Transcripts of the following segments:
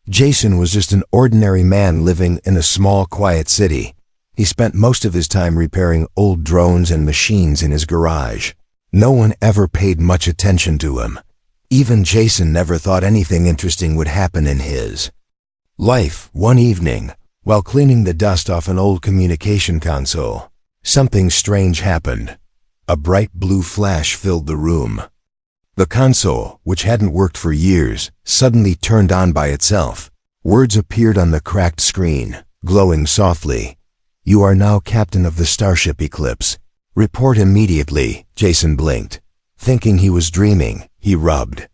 Jason was just an ordinary man living in a small, quiet city. He spent most of his time repairing old drones and machines in his garage. No one ever paid much attention to him. Even Jason never thought anything interesting would happen in his life. One evening, while cleaning the dust off an old communication console, something strange happened. A bright blue flash filled the room. The console, which hadn't worked for years, suddenly turned on by itself. Words appeared on the cracked screen, glowing softly. "You are now captain of the starship Eclipse. Report immediately." Jason blinked. Thinking he was dreaming, he rubbed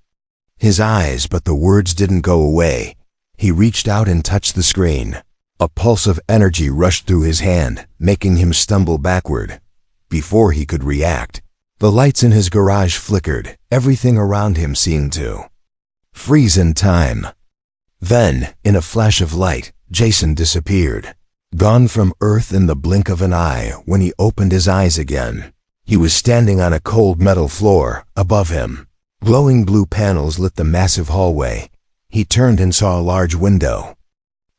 his eyes, but the words didn't go away. He reached out and touched the screen. A pulse of energy rushed through his hand, making him stumble backward. Before he could react, the lights in his garage flickered. Everything around him seemed to freeze in time. Then, in a flash of light, Jason disappeared. Gone from Earth in the blink of an eye. When he opened his eyes again, he was standing on a cold metal floor. Above him, glowing blue panels lit the massive hallway. He turned and saw a large window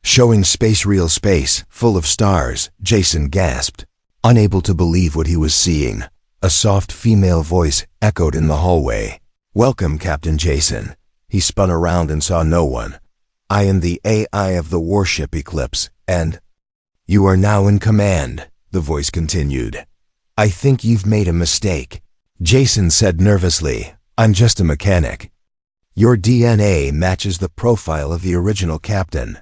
showing real space, full of stars. Jason gasped, unable to believe what he was seeing. A soft female voice echoed in the hallway. "Welcome, Captain Jason." He spun around and saw no one. "I am the AI of the warship Eclipse, and you are now in command," the voice continued. "I think you've made a mistake," Jason said nervously. "I'm just a mechanic." "Your DNA matches the profile of the original captain,"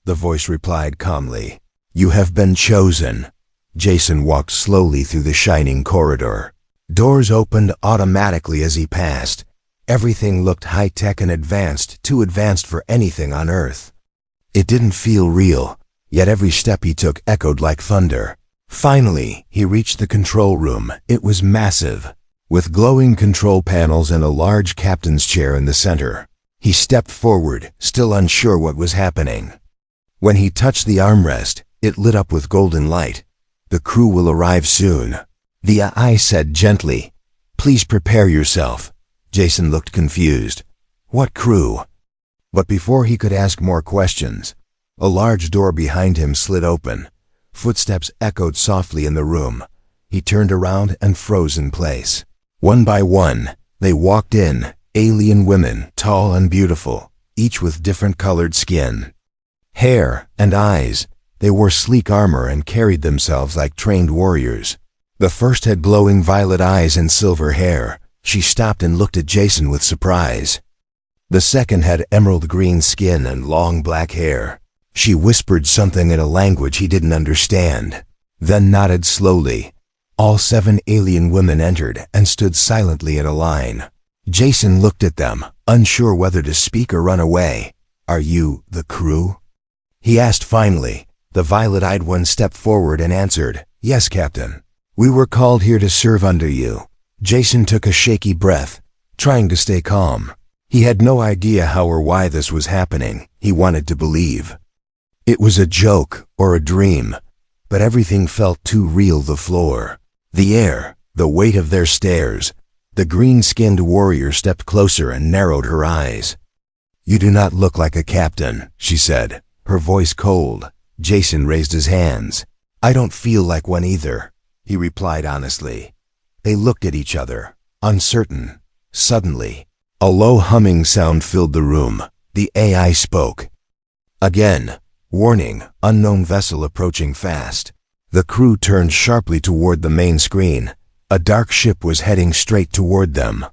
the voice replied calmly. "You have been chosen." Jason walked slowly through the shining corridor. Doors opened automatically as he passed. Everything looked high-tech and advanced, too advanced for anything on Earth. It didn't feel real, yet every step he took echoed like thunder. Finally, he reached the control room. It was massive, with glowing control panels and a large captain's chair in the center. He stepped forward, still unsure what was happening. When he touched the armrest, it lit up with golden light. "The crew will arrive soon," the AI said gently. "Please prepare yourself." Jason looked confused. "What crew?" But before he could ask more questions, a large door behind him slid open. Footsteps echoed softly in the room. He turned around and froze in place. One by one, they walked in, alien women, tall and beautiful, each with different colored skin, hair, and eyes. They wore sleek armor and carried themselves like trained warriors. The first had glowing violet eyes and silver hair. She stopped and looked at Jason with surprise. The second had emerald green skin and long black hair. She whispered something in a language he didn't understand, then nodded slowly. All 7 alien women entered and stood silently in a line. Jason looked at them, unsure whether to speak or run away. "Are you the crew?" he asked finally. The violet-eyed one stepped forward and answered, "Yes, Captain. We were called here to serve under you." Jason took a shaky breath, trying to stay calm. He had no idea how or why this was happening. He wanted to believe it was a joke or a dream, but everything felt too real. The floor, the air, the weight of their stares. The green-skinned warrior stepped closer and narrowed her eyes. "You do not look like a captain," she said, her voice cold. Jason raised his hands. "I don't feel like one either," he replied honestly. They looked at each other, uncertain. Suddenly, a low humming sound filled the room. The AI spoke. Again, "Warning, unknown vessel approaching fast." The crew turned sharply toward the main screen. A dark ship was heading straight toward them.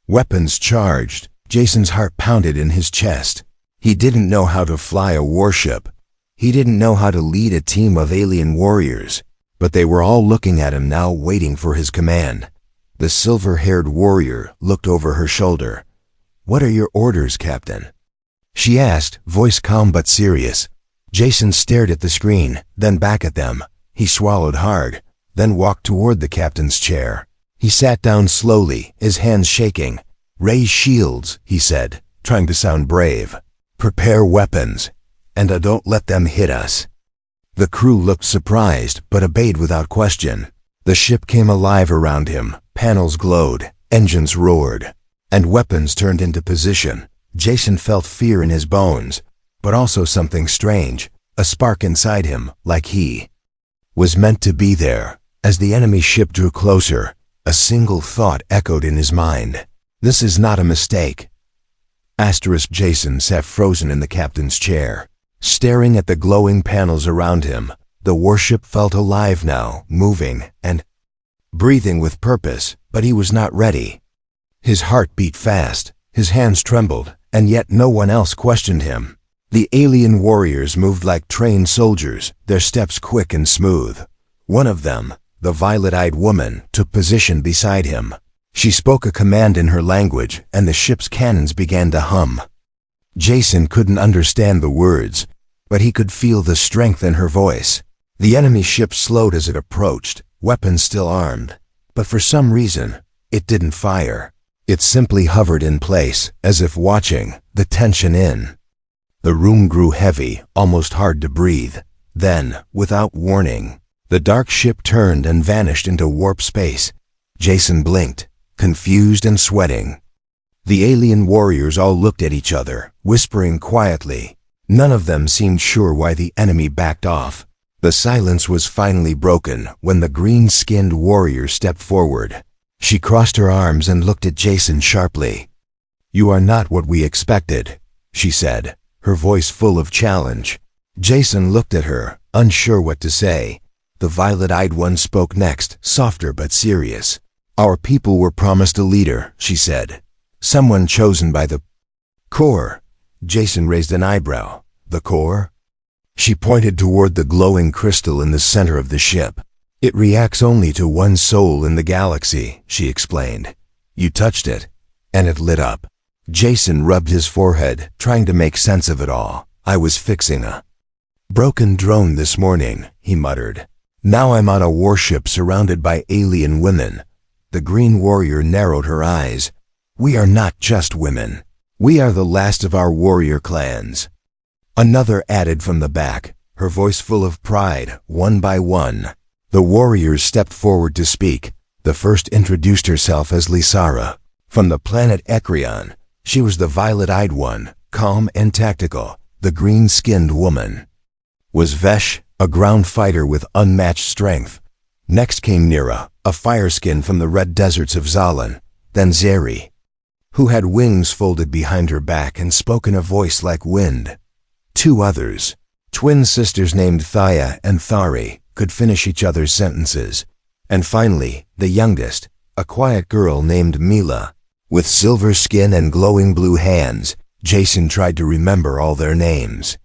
Weapons charged. Jason's heart pounded in his chest. He didn't know how to fly a warship. He didn't know how to lead a team of alien warriors, but they were all looking at him now, waiting for his command. The silver-haired warrior looked over her shoulder. "What are your orders, Captain?" she asked, voice calm but serious. Jason stared at the screen, then back at them. He swallowed hard, then walked toward the captain's chair. He sat down slowly, his hands shaking. "Raise shields," he said, trying to sound brave. "Prepare weapons, and don't let them hit us." The crew looked surprised, but obeyed without question. The ship came alive around him. Panels glowed, engines roared, and weapons turned into position. Jason felt fear in his bones. but also something strange, a spark inside him, like he was meant to be there. As the enemy ship drew closer, a single thought echoed in his mind. This is not a mistake. Jason sat frozen in the captain's chair, staring at the glowing panels around him. The warship felt alive now, moving and breathing with purpose, but he was not ready. His heart beat fast, his hands trembled, and yet no one else questioned him. The alien warriors moved like trained soldiers, their steps quick and smooth. One of them, the violet-eyed woman, took position beside him. She spoke a command in her language, and the ship's cannons began to hum. Jason couldn't understand the words, but he could feel the strength in her voice. The enemy ship slowed as it approached, weapons still armed, but for some reason, it didn't fire. It simply hovered in place, as if watching, the tension in. The room grew heavy, almost hard to breathe. Then, without warning, the dark ship turned and vanished into warp space. Jason blinked, confused and sweating. The alien warriors all looked at each other, whispering quietly. None of them seemed sure why the enemy backed off. The silence was finally broken when the green-skinned warrior stepped forward. She crossed her arms and looked at Jason sharply. "You are not what we expected," she said, her voice full of challenge. Jason looked at her, unsure what to say. The violet-eyed one spoke next, softer but serious. "Our people were promised a leader," she said. "Someone chosen by the core." Jason raised an eyebrow. "The core?" She pointed toward the glowing crystal in the center of the ship. "It reacts only to one soul in the galaxy," she explained. "You touched it, and it lit up." Jason rubbed his forehead, trying to make sense of it all. "I was fixing a broken drone this morning," he muttered. "Now I'm on a warship surrounded by alien women." The green warrior narrowed her eyes. "We are not just women. We are the last of our warrior clans." Another added from the back, her voice full of pride, one by one. The warriors stepped forward to speak. The first introduced herself as Lysara, from the planet Ekrion. She was the violet-eyed one, calm and tactical. The green-skinned woman was Vesh, a ground fighter with unmatched strength. Next came Nira, a fireskin from the red deserts of Zalan. Then Zeri, who had wings folded behind her back and spoke in a voice like wind. Two others, twin sisters named Thaya and Thari, could finish each other's sentences. And finally, the youngest, a quiet girl named Mila. With silver skin and glowing blue hands, Jason tried to remember all their names.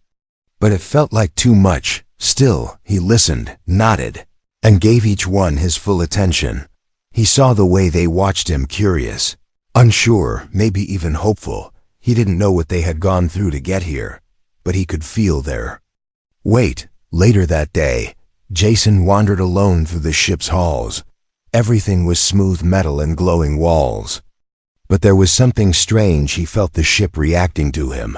But it felt like too much. Still, he listened, nodded, and gave each one his full attention. He saw the way they watched him, curious, unsure, maybe even hopeful. He didn't know what they had gone through to get here, but he could feel their weight. Later that day, Jason wandered alone through the ship's halls. Everything was smooth metal and glowing walls. But there was something strange. He felt the ship reacting to him.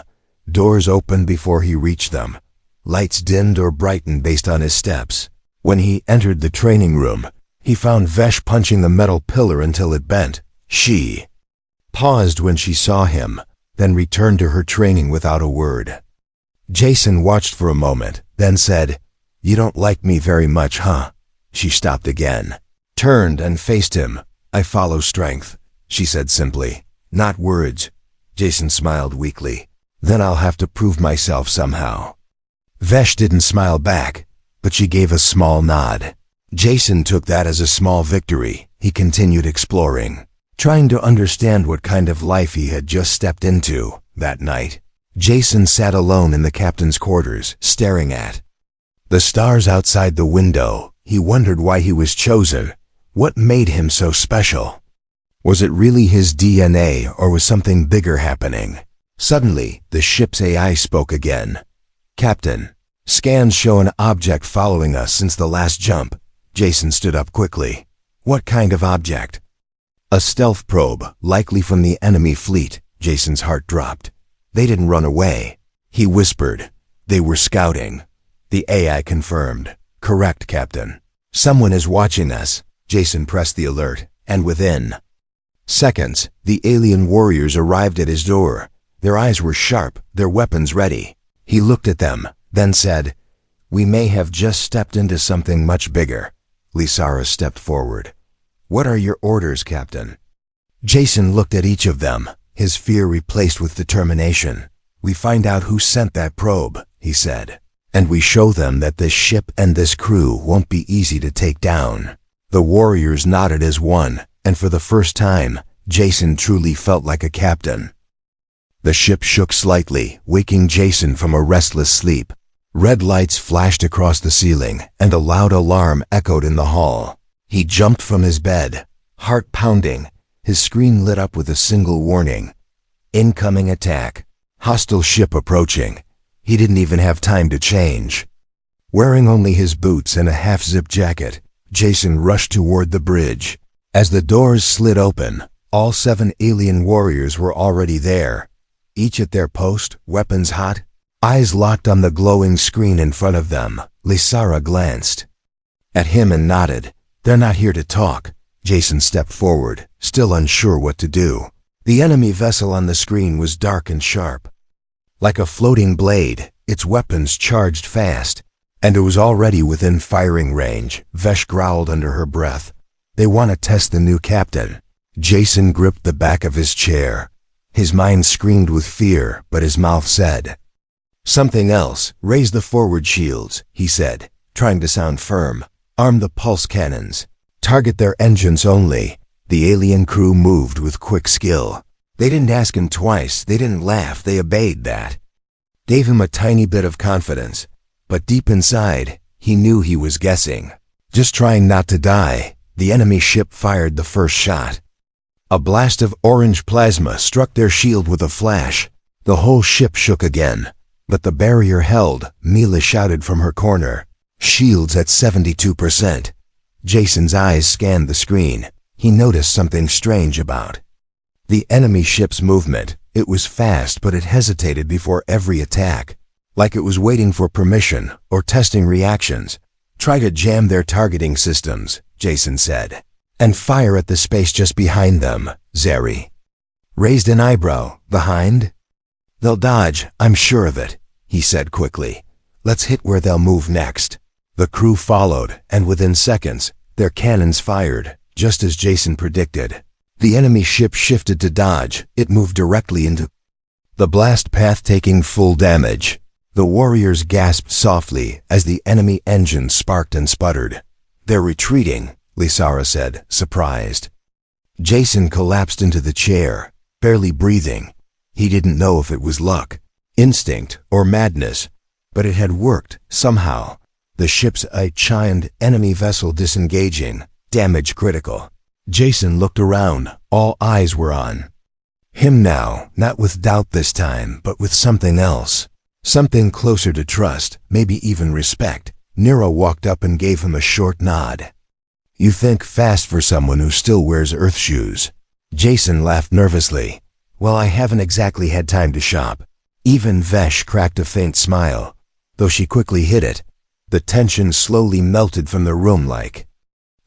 Doors opened before he reached them. Lights dimmed or brightened based on his steps. When he entered the training room, he found Vesh punching the metal pillar until it bent. She paused when she saw him, then returned to her training without a word. Jason watched for a moment, then said, "You don't like me very much, huh?" She stopped again, turned and faced him. "I follow strength," she said simply. "Not words." Jason smiled weakly. "Then I'll have to prove myself somehow." Vesh didn't smile back, but she gave a small nod. Jason took that as a small victory. He continued exploring, trying to understand what kind of life he had just stepped into. That night, Jason sat alone in the captain's quarters, staring at the stars outside the window. He wondered why he was chosen. What made him so special? Was it really his DNA, or was something bigger happening? Suddenly, the ship's AI spoke again. "Captain, scans show an object following us since the last jump." Jason stood up quickly. "What kind of object?" "A stealth probe, likely from the enemy fleet." Jason's heart dropped. "They didn't run away," he whispered. "They were scouting." The AI confirmed. "Correct, Captain. Someone is watching us." Jason pressed the alert, and within seconds, the alien warriors arrived at his door. Their eyes were sharp, their weapons ready. He looked at them, then said, "We may have just stepped into something much bigger." Lysara stepped forward. "What are your orders, Captain?" Jason looked at each of them, his fear replaced with determination. "We find out who sent that probe," he said, "and we show them that this ship and this crew won't be easy to take down." The warriors nodded as one, and for the first time, Jason truly felt like a captain. The ship shook slightly, waking Jason from a restless sleep. Red lights flashed across the ceiling, and a loud alarm echoed in the hall. He jumped from his bed, heart pounding. His screen lit up with a single warning. "Incoming attack. Hostile ship approaching." He didn't even have time to change. Wearing only his boots and a half-zip jacket, Jason rushed toward the bridge. As the doors slid open, all 7 alien warriors were already there, each at their post, weapons hot. Eyes locked on the glowing screen in front of them, Lysara glanced at him and nodded. "They're not here to talk." Jason stepped forward, still unsure what to do. The enemy vessel on the screen was dark and sharp. Like a floating blade, its weapons charged fast, and it was already within firing range. Vesh growled under her breath. "They want to test the new captain." Jason gripped the back of his chair. His mind screamed with fear, but his mouth said something else. "Raise the forward shields," he said, trying to sound firm. "Arm the pulse cannons. Target their engines only." The alien crew moved with quick skill. They didn't ask him twice, they didn't laugh, they obeyed that. Gave him a tiny bit of confidence, but deep inside, he knew he was guessing. Just trying not to die, the enemy ship fired the first shot. A blast of orange plasma struck their shield with a flash. The whole ship shook again, but the barrier held. Mila shouted from her corner, "Shields at 72%. Jason's eyes scanned the screen. He noticed something strange about the enemy ship's movement. It was fast, but it hesitated before every attack, like it was waiting for permission or testing reactions. "Try to jam their targeting systems," Jason said, "and fire at the space just behind them." Zeri raised an eyebrow. "Behind?" "They'll dodge, I'm sure of it," he said quickly. "Let's hit where they'll move next." The crew followed, and within seconds, their cannons fired, just as Jason predicted. The enemy ship shifted to dodge. It moved directly into the blast path, taking full damage. The warriors gasped softly as the enemy engines sparked and sputtered. "They're retreating," Lysara said, surprised. Jason collapsed into the chair, barely breathing. He didn't know if it was luck, instinct, or madness, but it had worked, somehow. The ship's giant enemy vessel disengaging, damage critical. Jason looked around. All eyes were on him now, not with doubt this time, but with something else. Something closer to trust, maybe even respect. Nero walked up and gave him a short nod. "You think fast for someone who still wears Earth shoes." Jason laughed nervously. "Well, I haven't exactly had time to shop." Even Vesh cracked a faint smile, though she quickly hid it. The tension slowly melted from the room like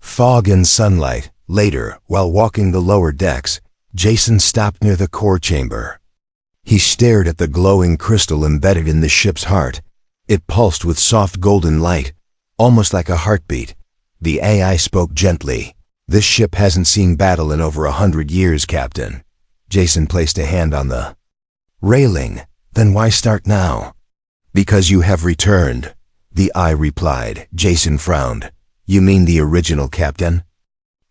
fog in sunlight. Later, while walking the lower decks, Jason stopped near the core chamber. He stared at the glowing crystal embedded in the ship's heart. It pulsed with soft golden light, almost like a heartbeat. The AI spoke gently. "This ship hasn't seen battle in over 100 years, Captain." Jason placed a hand on the railing. "Then why start now?" "Because you have returned," the eye replied. Jason frowned. "You mean the original captain?"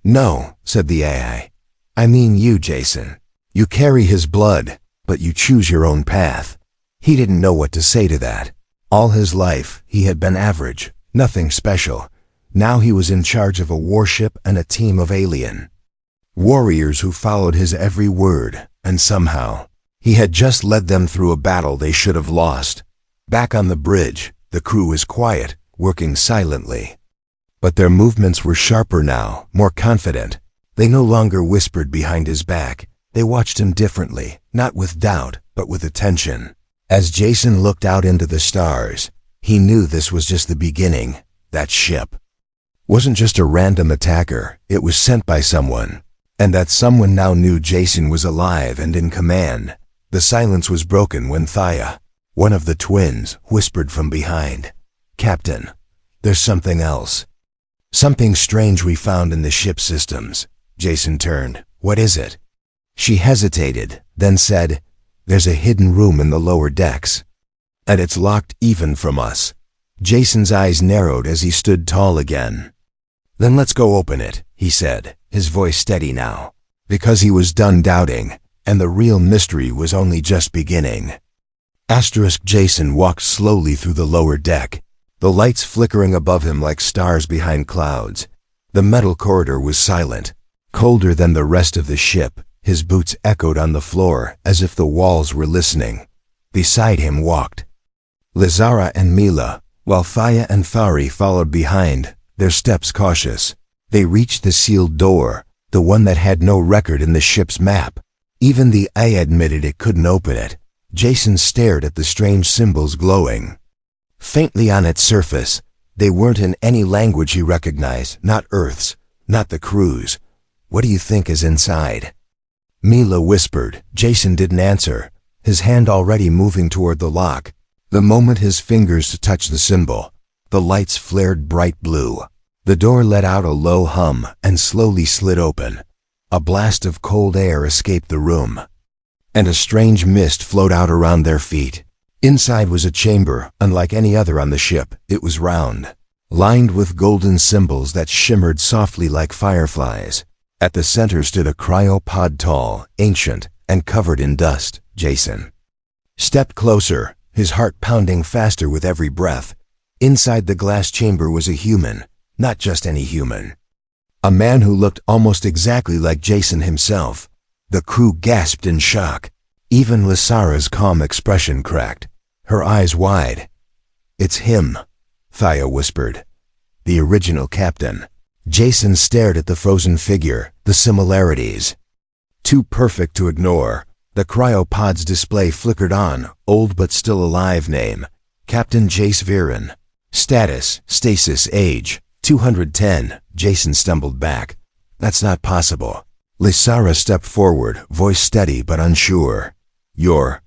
"No," said the AI. "I mean you, Jason. You carry his blood, but you choose your own path." He didn't know what to say to that. All his life, he had been average, nothing special. Now he was in charge of a warship and a team of alien warriors who followed his every word, and somehow, he had just led them through a battle they should have lost. Back on the bridge, the crew was quiet, working silently. But their movements were sharper now, more confident. They no longer whispered behind his back. They watched him differently, not with doubt, but with attention. As Jason looked out into the stars, he knew this was just the beginning. That ship wasn't just a random attacker, it was sent by someone. And that someone now knew Jason was alive and in command. The silence was broken when Thaya One of the twins whispered from behind. "Captain, there's something else. Something strange we found in the ship systems." Jason turned. "What is it?" She hesitated, then said, "There's a hidden room in the lower decks. And it's locked even from us." Jason's eyes narrowed as he stood tall again. "Then let's go open it," he said, his voice steady now, because he was done doubting, and the real mystery was only just beginning. Jason walked slowly through the lower deck, the lights flickering above him like stars behind clouds. The metal corridor was silent, colder than the rest of the ship. His boots echoed on the floor as if the walls were listening. Beside him walked Lazara and Mila, while Faya and Fari followed behind, their steps cautious. They reached the sealed door, the one that had no record in the ship's map. Even the eye admitted it couldn't open it. Jason stared at the strange symbols glowing faintly on its surface. They weren't in any language he recognized, not Earth's, not the crew's. "What do you think is inside?" Mila whispered. Jason didn't answer, his hand already moving toward the lock. The moment his fingers touched the symbol, the lights flared bright blue. The door let out a low hum and slowly slid open. A blast of cold air escaped the room, and a strange mist flowed out around their feet. Inside was a chamber, unlike any other on the ship. It was round, lined with golden symbols that shimmered softly like fireflies. At the center stood a cryopod, tall, ancient, and covered in dust. Jason stepped closer, his heart pounding faster with every breath. Inside the glass chamber was a human, not just any human. A man who looked almost exactly like Jason himself. The crew gasped in shock. Even Lazara's calm expression cracked, her eyes wide. "It's him," Thaya whispered. "The original captain." Jason stared at the frozen figure, the similarities too perfect to ignore. The cryopod's display flickered on. Old but still alive name, Captain Jace Viren. Status, stasis, age, 210. Jason stumbled back. "That's not possible." Lazara stepped forward, voice steady but unsure. "You're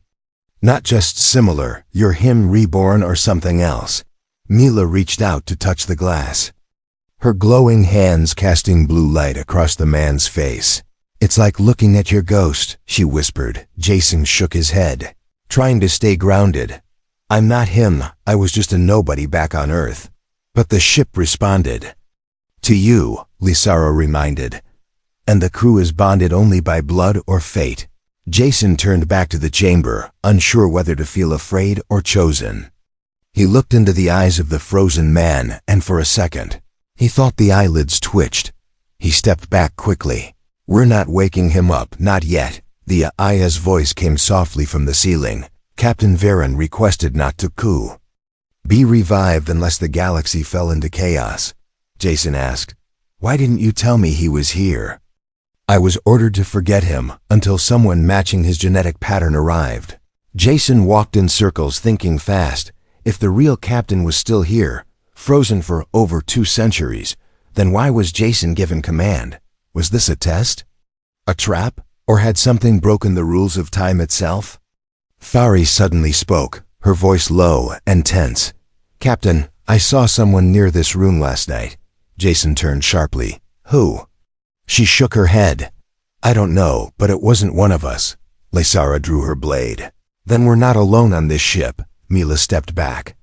not just similar, you're him reborn or something else." Mila reached out to touch the glass, her glowing hands casting blue light across the man's face. "It's like looking at your ghost," she whispered. Jason shook his head, trying to stay grounded. "I'm not him, I was just a nobody back on Earth." But the ship responded. "To you," Lazara reminded. "And the crew is bonded only by blood or fate." Jason turned back to the chamber, unsure whether to feel afraid or chosen. He looked into the eyes of the frozen man, and for a second, he thought the eyelids twitched. He stepped back quickly. "We're not waking him up, not yet." The Aya's voice came softly from the ceiling. "Captain Viren requested not to be revived unless the galaxy fell into chaos." Jason asked, "Why didn't you tell me he was here?" "I was ordered to forget him until someone matching his genetic pattern arrived." Jason walked in circles, thinking fast. If the real captain was still here, frozen for over 2 centuries, then why was Jason given command? Was this a test? A trap? Or had something broken the rules of time itself? Fari suddenly spoke, her voice low and tense. "Captain, I saw someone near this room last night." Jason turned sharply. "Who?" She shook her head. "I don't know, but it wasn't one of us." Lazara drew her blade. "Then we're not alone on this ship." Mila stepped back,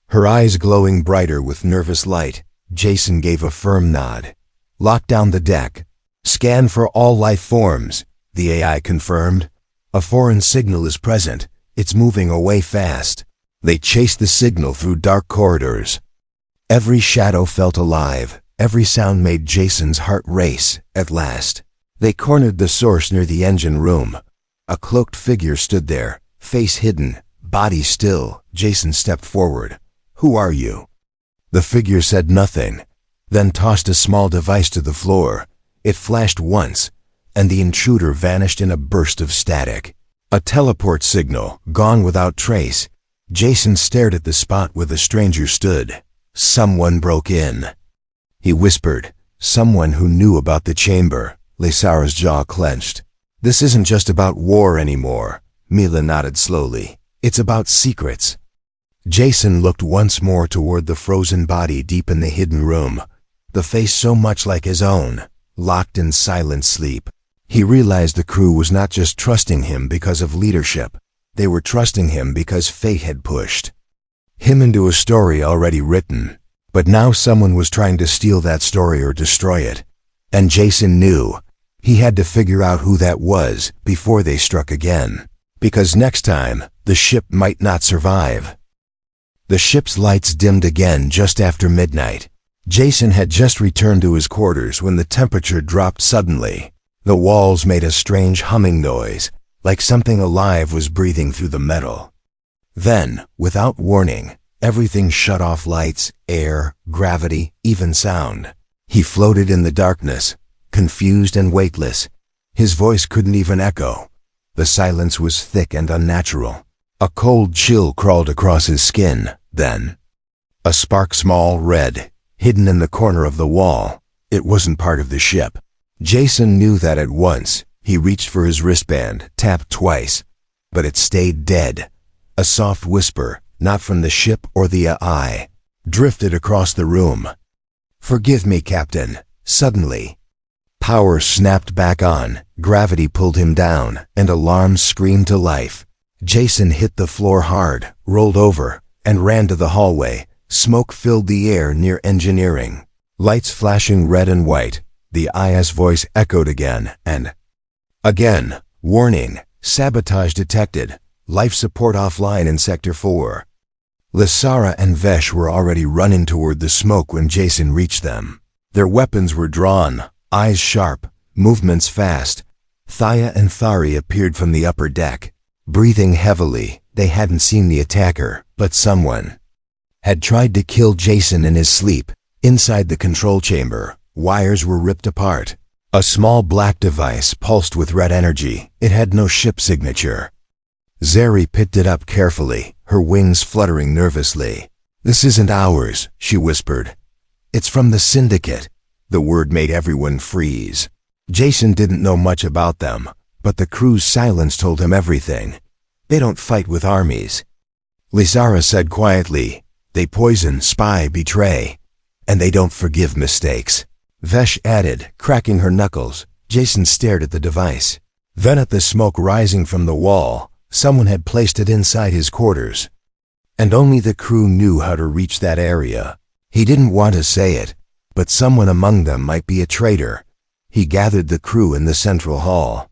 her eyes glowing brighter with nervous light. Jason gave a firm nod. "Lock down the deck. Scan for all life forms," the AI confirmed. "A foreign signal is present. It's moving away fast." They chased the signal through dark corridors. Every shadow felt alive. Every sound made Jason's heart race. At last, they cornered the source near the engine room. A cloaked figure stood there, face hidden, body still. Jason stepped forward. "Who are you?" The figure said nothing, then tossed a small device to the floor. It flashed once, and the intruder vanished in a burst of static. A teleport signal, gone without trace. Jason stared at the spot where the stranger stood. Someone broke in. He whispered, "Someone who knew about the chamber." Lazara's jaw clenched. "This isn't just about war anymore." Mila nodded slowly. It's about secrets. Jason looked once more toward the frozen body deep in the hidden room, the face so much like his own, locked in silent sleep. He realized the crew was not just trusting him because of leadership. They were trusting him because fate had pushed him into a story already written. But now someone was trying to steal that story or destroy it. And Jason knew he had to figure out who that was before they struck again. Because next time, the ship might not survive. The ship's lights dimmed again just after midnight. Jason had just returned to his quarters when the temperature dropped suddenly. The walls made a strange humming noise, like something alive was breathing through the metal. Then, without warning, everything shut off: lights, air, gravity, even sound. He floated in the darkness, confused and weightless. His voice couldn't even echo. The silence was thick and unnatural. A cold chill crawled across his skin, then a spark, small, red, hidden in the corner of the wall. It wasn't part of the ship. Jason knew that at once. He reached for his wristband, tapped twice, but it stayed dead. A soft whisper, not from the ship or the AI, drifted across the room. "Forgive me, Captain." Suddenly, power snapped back on, gravity pulled him down, and alarms screamed to life. Jason hit the floor hard, rolled over, and ran to the hallway. Smoke filled the air near engineering. Lights flashing red and white. The IS voice echoed again and again. "Warning, sabotage detected. Life support offline in Sector 4. Lysara and Vesh were already running toward the smoke when Jason reached them. Their weapons were drawn, eyes sharp, movements fast. Thaya and Thari appeared from the upper deck. Breathing heavily, they hadn't seen the attacker, but someone had tried to kill Jason in his sleep. Inside the control chamber, wires were ripped apart. A small black device pulsed with red energy. It had no ship signature. Zeri picked it up carefully, her wings fluttering nervously. "This isn't ours," she whispered. "It's from the Syndicate." The word made everyone freeze. Jason didn't know much about them, but the crew's silence told him everything. "They don't fight with armies," Lysara said quietly. "They poison, spy, betray, and they don't forgive mistakes." Vesh added, cracking her knuckles. Jason stared at the device. Then at the smoke rising from the wall. Someone had placed it inside his quarters. And only the crew knew how to reach that area. He didn't want to say it, but someone among them might be a traitor. He gathered the crew in the central hall,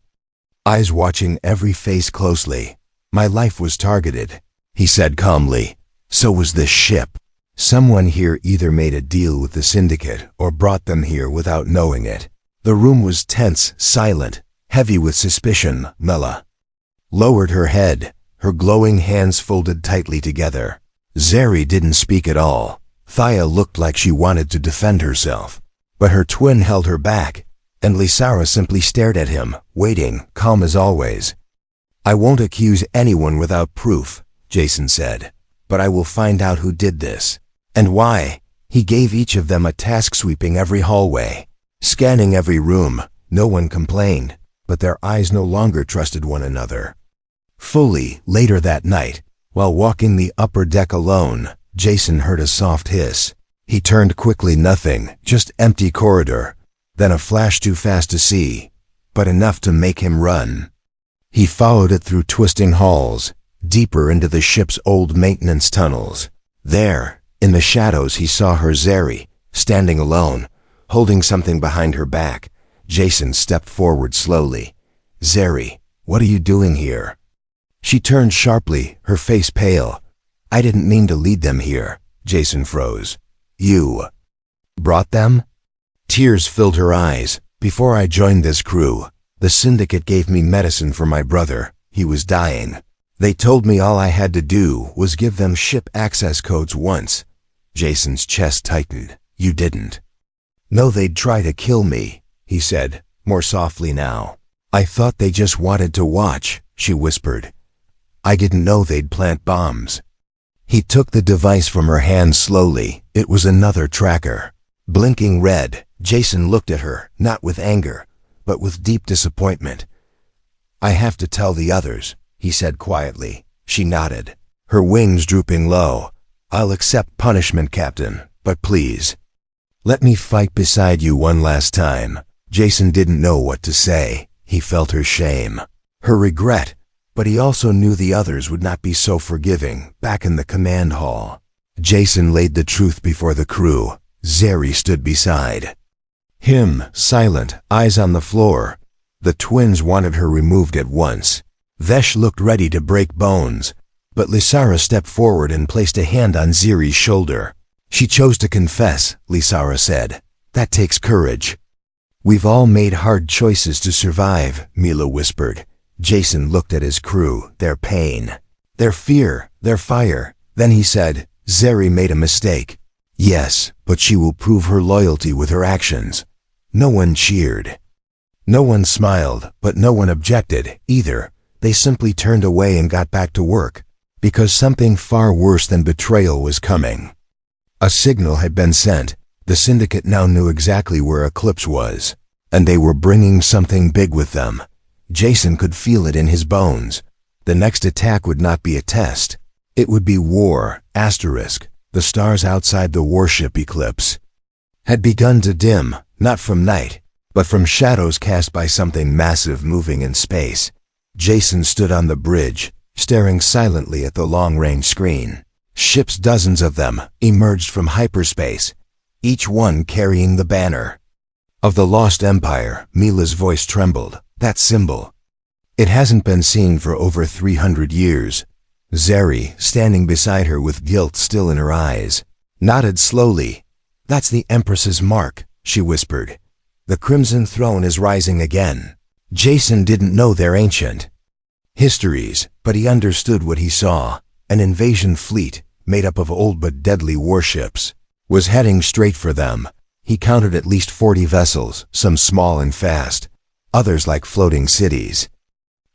eyes watching every face closely. "My life was targeted," he said calmly. "So was this ship. Someone here either made a deal with the Syndicate or brought them here without knowing it." The room was tense, silent, heavy with suspicion. Mela lowered her head, her glowing hands folded tightly together. Zeri didn't speak at all. Thaya looked like she wanted to defend herself, but her twin held her back, and Lysara simply stared at him, waiting, calm as always. "I won't accuse anyone without proof," Jason said, "but I will find out who did this. And why." He gave each of them a task, sweeping every hallway, scanning every room. No one complained, but their eyes no longer trusted one another fully. Later that night, while walking the upper deck alone, Jason heard a soft hiss. He turned quickly. Nothing, just empty corridor. Then a flash too fast to see, but enough to make him run. He followed it through twisting halls, deeper into the ship's old maintenance tunnels. There, in the shadows, he saw her, Zeri, standing alone, holding something behind her back. Jason stepped forward slowly. "Zeri, what are you doing here?" She turned sharply, her face pale. "I didn't mean to lead them here." Jason froze. "You brought them?" Tears filled her eyes. "Before I joined this crew, the Syndicate gave me medicine for my brother. He was dying. They told me all I had to do was give them ship access codes once." Jason's chest tightened. "You didn't?" "No, they'd try to kill me," he said, more softly now. "I thought they just wanted to watch," she whispered. "I didn't know they'd plant bombs." He took the device from her hand slowly. It was another tracker. Blinking red, Jason looked at her, not with anger, but with deep disappointment. "I have to tell the others," he said quietly. She nodded, her wings drooping low. "I'll accept punishment, Captain, but please, let me fight beside you one last time." Jason didn't know what to say. He felt her shame, her regret, but he also knew the others would not be so forgiving. Back in the command hall, Jason laid the truth before the crew. Zeri stood beside him, silent, eyes on the floor. The twins wanted her removed at once. Vesh looked ready to break bones, but Lysara stepped forward and placed a hand on Zeri's shoulder. "She chose to confess," Lysara said. "That takes courage." "We've all made hard choices to survive," Mila whispered. Jason looked at his crew, their pain, their fear, their fire. Then he said, "Zeri made a mistake." "Yes, but she will prove her loyalty with her actions." No one cheered. No one smiled, but no one objected either. They simply turned away and got back to work, because something far worse than betrayal was coming. A signal had been sent. The syndicate now knew exactly where Eclipse was, and they were bringing something big with them. Jason could feel it in his bones. The next attack would not be a test. It would be war. The stars outside the warship Eclipse had begun to dim, not from night, but from shadows cast by something massive moving in space. Jason stood on the bridge, staring silently at the long-range screen. Ships, dozens of them, emerged from hyperspace, each one carrying the banner of the Lost Empire. Mila's voice trembled. "That symbol. It hasn't been seen for over 300 years. Zeri, standing beside her with guilt still in her eyes, nodded slowly. "That's the Empress's mark," she whispered. "The Crimson Throne is rising again." Jason didn't know their ancient histories, but he understood what he saw. An invasion fleet, made up of old but deadly warships, was heading straight for them. He counted at least 40 vessels, some small and fast, others like floating cities.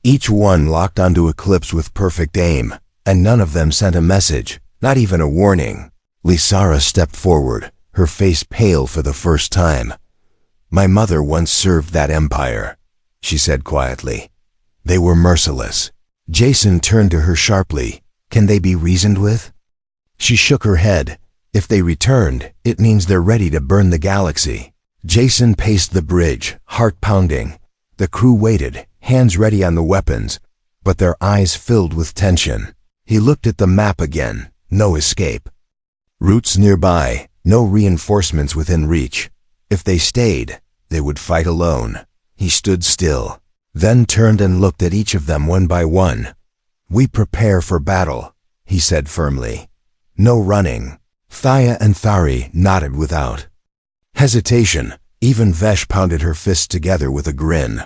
Each one locked onto Eclipse with perfect aim, and none of them sent a message, not even a warning. Lysara stepped forward, her face pale for the first time. "My mother once served that empire," she said quietly. "They were merciless." Jason turned to her sharply. "Can they be reasoned with?" She shook her head. "If they returned, it means they're ready to burn the galaxy." Jason paced the bridge, heart pounding. The crew waited, hands ready on the weapons, but their eyes filled with tension. He looked at the map again. No escape routes nearby, no reinforcements within reach. If they stayed, they would fight alone. He stood still, then turned and looked at each of them one by one. "We prepare for battle," he said firmly. "No running." Thaya and Thari nodded without hesitation. Even Vesh pounded her fists together with a grin.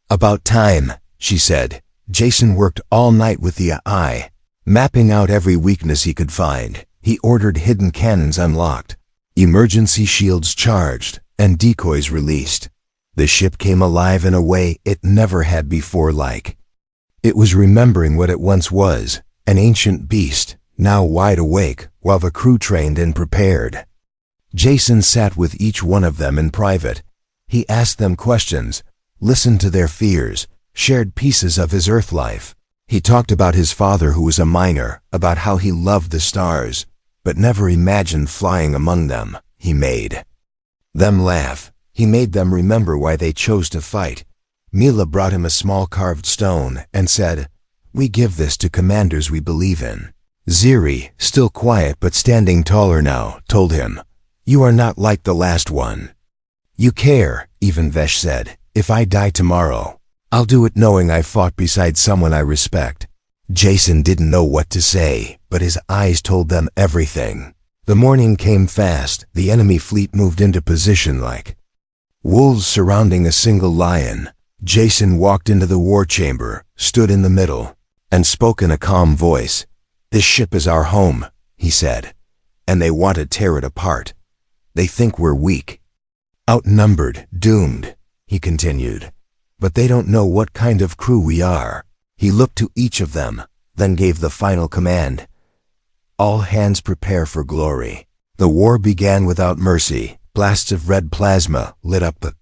"About time," she said. Jason worked all night with the AI, mapping out every weakness he could find. He ordered hidden cannons unlocked, emergency shields charged, and decoys released. The ship came alive in a way it never had before. It was remembering what it once was, an ancient beast, now wide awake, while the crew trained and prepared. Jason sat with each one of them in private. He asked them questions, listened to their fears, shared pieces of his Earth life. He talked about his father who was a miner, about how he loved the stars, but never imagined flying among them. He made them laugh. He made them remember why they chose to fight. Mila brought him a small carved stone and said, "We give this to commanders we believe in." Zeri, still quiet but standing taller now, told him, "You are not like the last one. You care," even Vesh said. "If I die tomorrow, I'll do it knowing I fought beside someone I respect." Jason didn't know what to say, but his eyes told them everything. The morning came fast. The enemy fleet moved into position like wolves surrounding a single lion. Jason walked into the war chamber, stood in the middle, and spoke in a calm voice. "This ship is our home," he said, "and they want to tear it apart. They think we're weak, outnumbered, doomed," he continued. "But they don't know what kind of crew we are." He looked to each of them, then gave the final command. "All hands prepare for glory." The war began without mercy. Blasts of red plasma lit up the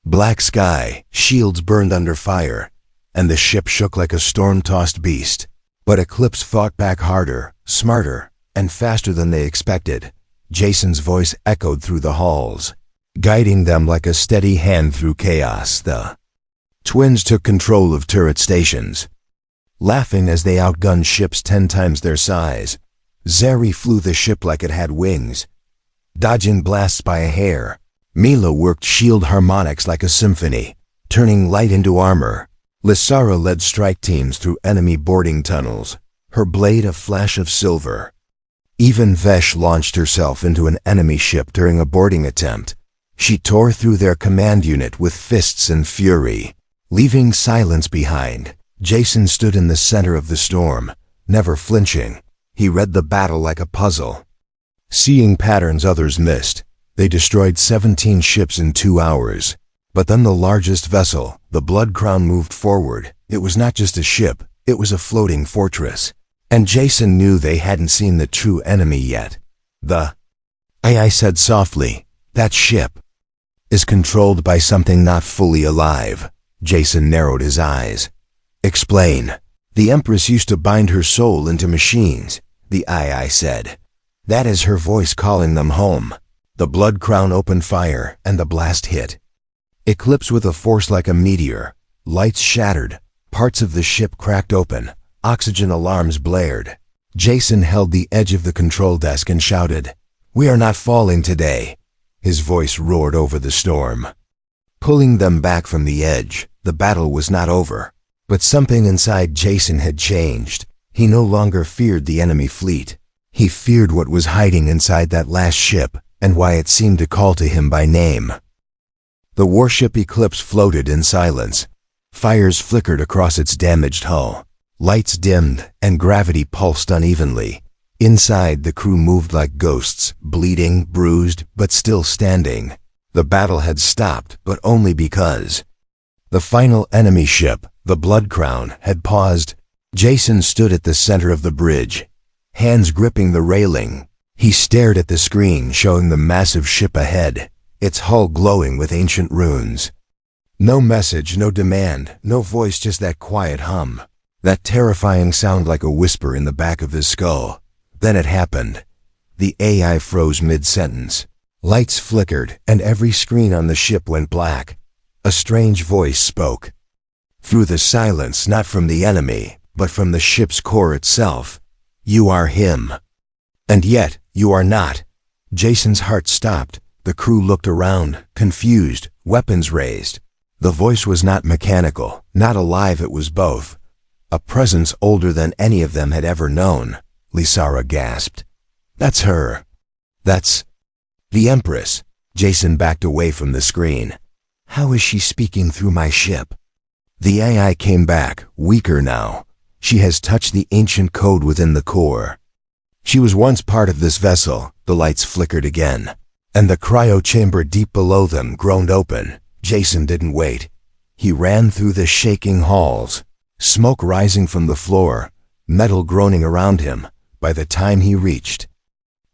black sky, shields burned under fire, and the ship shook like a storm-tossed beast. But Eclipse fought back harder, smarter, and faster than they expected. Jason's voice echoed through the halls, guiding them like a steady hand through chaos. The twins took control of turret stations, laughing as they outgunned ships 10 times their size. Zeri flew the ship like it had wings, dodging blasts by a hair. Mila worked shield harmonics like a symphony, turning light into armor. Lysara led strike teams through enemy boarding tunnels, her blade a flash of silver. Even Vesh launched herself into an enemy ship during a boarding attempt. She tore through their command unit with fists and fury, leaving silence behind. Jason stood in the center of the storm, never flinching. He read the battle like a puzzle, seeing patterns others missed. They destroyed 17 ships in 2 hours. But then the largest vessel, the Blood Crown, moved forward. It was not just a ship, it was a floating fortress. And Jason knew they hadn't seen the true enemy yet. The AI said softly, "That ship is controlled by something not fully alive." Jason narrowed his eyes. "Explain." "The Empress used to bind her soul into machines," the AI said. "That is her voice calling them home." The Blood Crown opened fire, and the blast hit Eclipse with a force like a meteor. Lights shattered, parts of the ship cracked open, oxygen alarms blared. Jason held the edge of the control desk and shouted, "We are not falling today." His voice roared over the storm, pulling them back from the edge. The battle was not over. But something inside Jason had changed. He no longer feared the enemy fleet. He feared what was hiding inside that last ship, and why it seemed to call to him by name. The warship Eclipse floated in silence. Fires flickered across its damaged hull. Lights dimmed, and gravity pulsed unevenly. Inside, the crew moved like ghosts, bleeding, bruised, but still standing. The battle had stopped, but only because the final enemy ship, the Blood Crown, had paused. Jason stood at the center of the bridge, hands gripping the railing. He stared at the screen showing the massive ship ahead, its hull glowing with ancient runes. No message, no demand, no voice, just that quiet hum, that terrifying sound like a whisper in the back of his skull. Then it happened. The AI froze mid-sentence. Lights flickered, and every screen on the ship went black. A strange voice spoke through the silence, not from the enemy, but from the ship's core itself. "You are him. And yet, you are not." Jason's heart stopped. The crew looked around, confused, weapons raised. The voice was not mechanical, not alive, it was both. A presence older than any of them had ever known. Lysara gasped. "That's her. That's the Empress." Jason backed away from the screen. "How is she speaking through my ship?" The AI came back, weaker now. "She has touched the ancient code within the core. She was once part of this vessel." The lights flickered again, and the cryo chamber deep below them groaned open. Jason didn't wait. He ran through the shaking halls, smoke rising from the floor, metal groaning around him. By the time he reached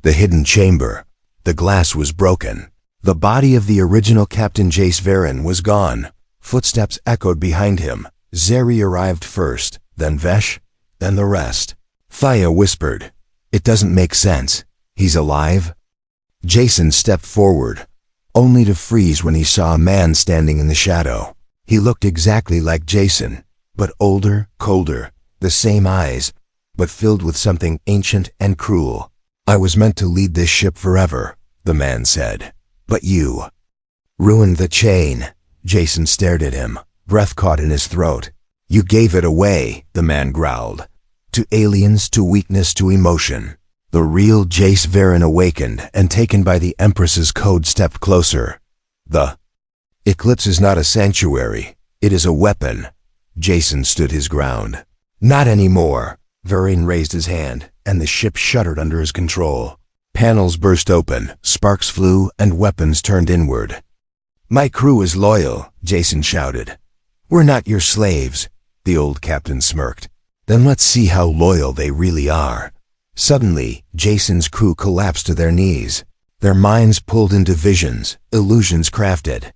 the hidden chamber, the glass was broken. The body of the original Captain Jace Varen was gone. Footsteps echoed behind him. Zeri arrived first, then Vesh, then the rest. Thaya whispered, "It doesn't make sense. He's alive?" Jason stepped forward, only to freeze when he saw a man standing in the shadow. He looked exactly like Jason, but older, colder, the same eyes, but filled with something ancient and cruel. "I was meant to lead this ship forever," the man said. "But you ruined the chain." Jason stared at him, breath caught in his throat. "You gave it away," the man growled. "To aliens, to weakness, to emotion." The real Jace Varen awakened, and taken by the Empress's code stepped closer. "The Eclipse is not a sanctuary. It is a weapon." Jason stood his ground. "Not anymore." Varen raised his hand, and the ship shuddered under his control. Panels burst open, sparks flew, and weapons turned inward. "My crew is loyal," Jason shouted. "We're not your slaves," the old captain smirked. "Then let's see how loyal they really are." Suddenly, Jason's crew collapsed to their knees. Their minds pulled into visions, illusions crafted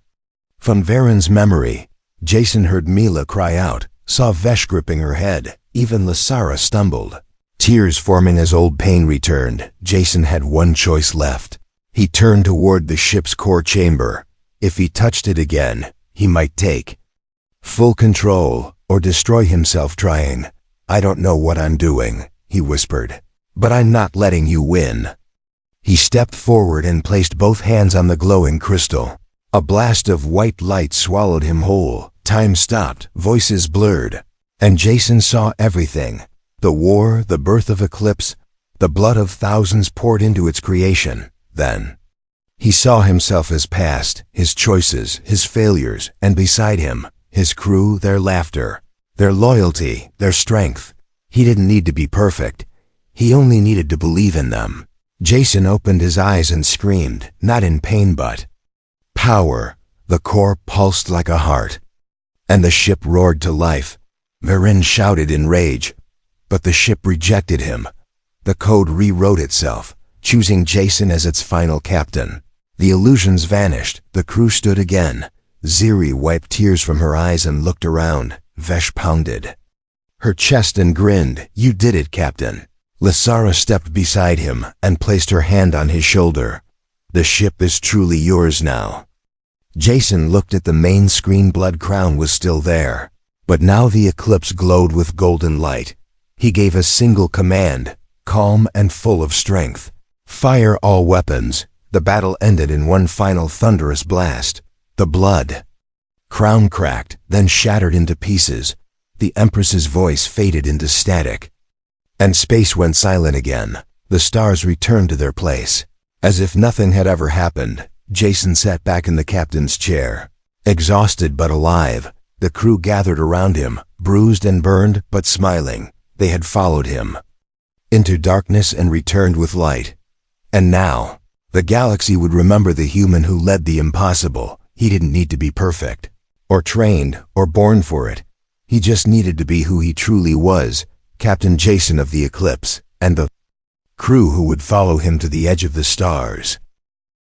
from Varen's memory. Jason heard Mila cry out, saw Vesh gripping her head, Even Lasara stumbled, tears forming as old pain returned. Jason had one choice left. He turned toward the ship's core chamber. If he touched it again, he might take full control or destroy himself trying. "I don't know what I'm doing," he whispered, "but I'm not letting you win." He stepped forward and placed both hands on the glowing crystal. A blast of white light swallowed him whole. Time stopped, voices blurred, and Jason saw everything. The war, the birth of Eclipse, the blood of thousands poured into its creation. Then he saw himself as past, his choices, his failures, and beside him, his crew, their laughter, their loyalty, their strength. He didn't need to be perfect. He only needed to believe in them. Jason opened his eyes and screamed, not in pain but power. The core pulsed like a heart, and the ship roared to life. Varin shouted in rage, but the ship rejected him. The code rewrote itself, choosing Jason as its final captain. The illusions vanished. The crew stood again. Ziri wiped tears from her eyes and looked around. Vesh pounded her chest and grinned. "You did it, Captain." Lasara stepped beside him and placed her hand on his shoulder. "The ship is truly yours now." Jason looked at the main screen. Blood Crown was still there, but now the Eclipse glowed with golden light. He gave a single command, calm and full of strength. "Fire all weapons." The battle ended in one final thunderous blast. The Blood Crown cracked, then shattered into pieces. The Empress's voice faded into static, and space went silent again. The stars returned to their place. As if nothing had ever happened, Jason sat back in the captain's chair, exhausted but alive. The crew gathered around him, bruised and burned, but smiling. They had followed him into darkness and returned with light. And now, the galaxy would remember the human who led the impossible. He didn't need to be perfect, or trained, or born for it. He just needed to be who he truly was, Captain Jason of the Eclipse, and the crew who would follow him to the edge of the stars.